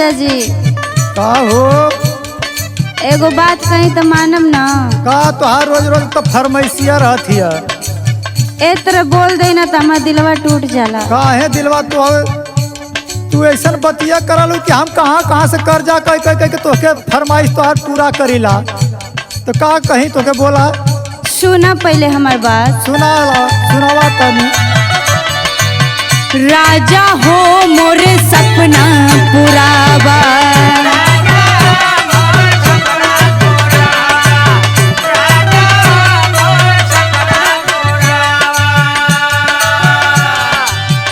राजा जी। का हो? एगो बात कही तो मानम ना। का तोहार रोज रोज तो फरमाइशिया रहती है। ए तरह बोल दे ना तो हमारा दिलवा टूट जाला। काहे दिलवा तू ऐसा बतिया करालू कि हम कहाँ से कर्जा कह कह के तोके फरमाइश तोहार पूरा करीला। तो का कहीं तोके बोला? सुना पहले हमार बात। सुनावा तनी। राजा हो मोरे सपना पुरावा,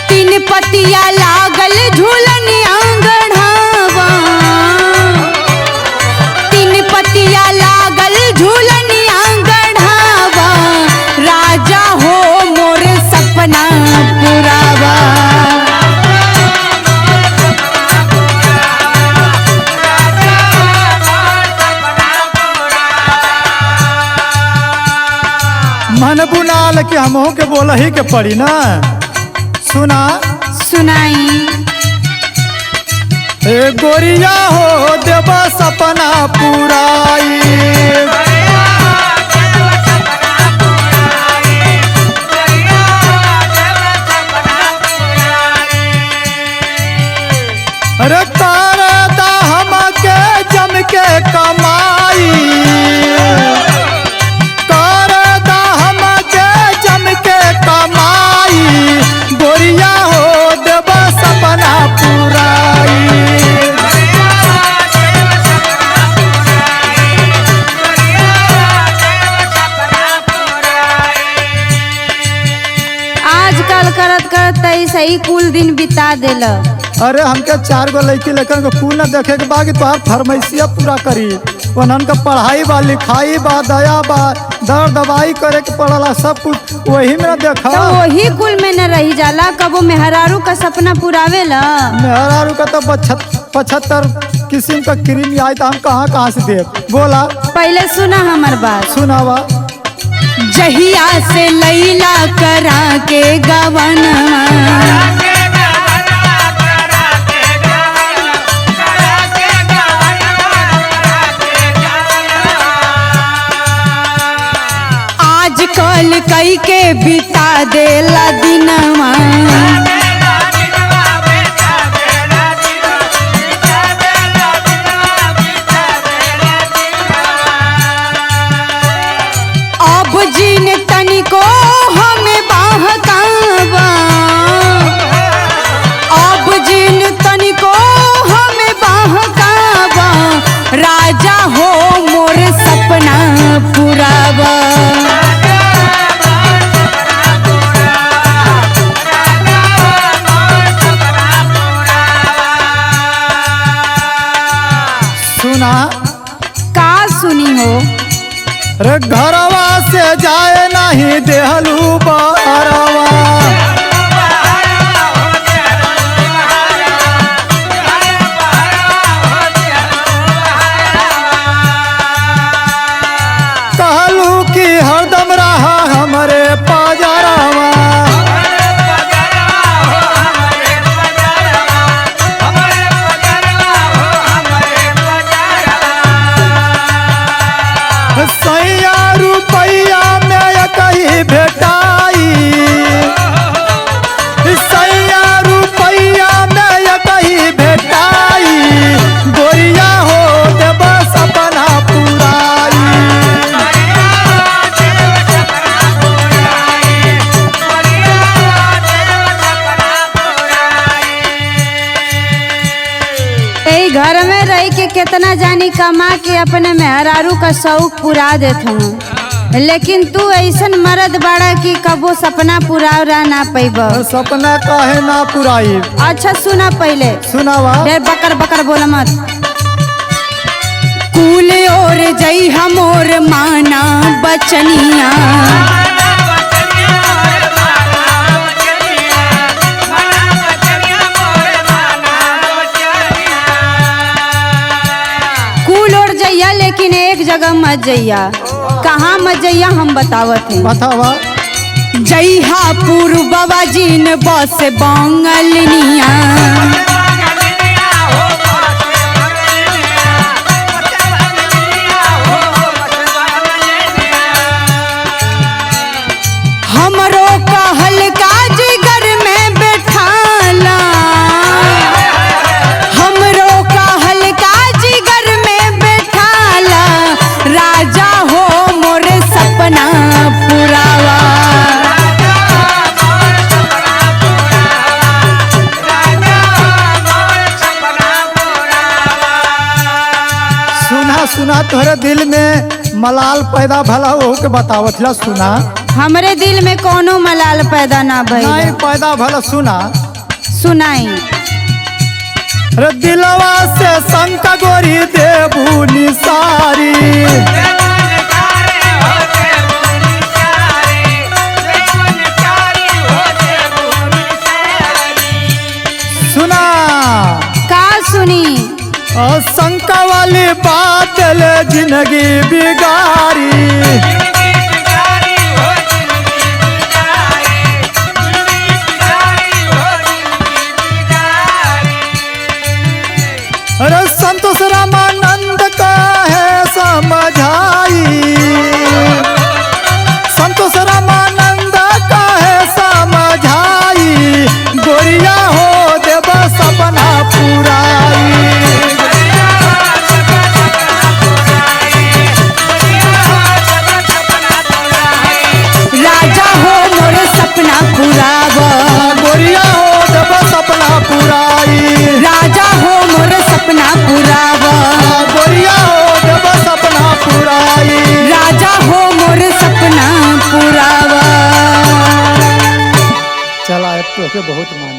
तीन पतिया लागल झूलन आंगढ़ावा, तीन पतिया लागल झूलन आंगढ़ावा, राजा हो मोरे सपना पुरावा। मन बुनाल कि हमहू के बोला ही के पड़ी ना। सुना सुनाई। ए गोरिया हो देवा सपना पुराई, अरे तारा हम के जम के कमाई, तारा हम के जम के कमाई, गोरिया हो देवा सपना पुराई। आजकल करत करत ऐसा ही कुल दिन बिता देल। अरे हमके 4 गो लड़की लेकर के कुल न देखे के बाकी तोहार फरमाइशिया पूरा करी। उन्हन के पढ़ाई बा, लिखाई बा, दया बा, दर दवाई करे के पड़ला, सब कुछ वही में देखा। तो वही कुल में न रही जाला, कबो मेहरारू का सपना पुरावेला। मेहरारू का तो 75 किस्म का क्रीम आई, तो हम कहाँ से दे बोला। पहले सुना हमार बात। सुनावा। जहिया से लैला करा के गवनवा, आजकल कई के बिता देला दिनवा, अब जिन तनिको हमें बहकावा, अब जिन तनिको हमें बहकावा, राजा हो मोर सपना पुरावा। सुना। का सुनी हो? अरे घरवा से जाए नहीं देहलू बारवा, कहलू कि हरदम रहा हमरे पाजरवा, सैया रुपैया में कहीं भेटाई, सैया रुपैया में कहीं भेटाई, गोरिया हो देवा सपना पुराई। ए घर में रह के कितना जानी कमा के अपने मेहरारू का शौक पूरा देत हूँ, लेकिन तू ऐसन मर्द बड़ा कि कबो सपना पूरा ना पैब। सपना काहे ना पुराई? अच्छा सुना पहले। सुनावा। ढेर बकर बकर बोला मत। कुल और जई हमोर माना बचनिया, कुल और जइया लेकिन एक जगह मत जइया। कहाँ मत जइया हम बतावत हैं। बतावा। जइहा पूर्ववा जिन बस बंगलनिया, दिल में मलाल पैदा भला हो के बतावत ला सुना। हमरे दिल में कोनो मलाल पैदा ना नहीं भइल। पैदा भला सुना। सुनाई। रे दिलवा से शंका गोरी देबू निसारी। सुना का सुनी? शंका वाली बात ले जिंदगी बिगाड़ी। अरे संतोष रामानंद का है समझाई। संतोष रामानंद का है समझाई। गोरिया हो देव सपना पुराई। राजा हो मोर सपना पुराव। गोरिया हो देव सपना पुराई। राजा हो मोर सपना पुराव। गोरिया हो देव सपना पुराई। राजा हो मोर सपना पुराव। चला अब तो बहुत मान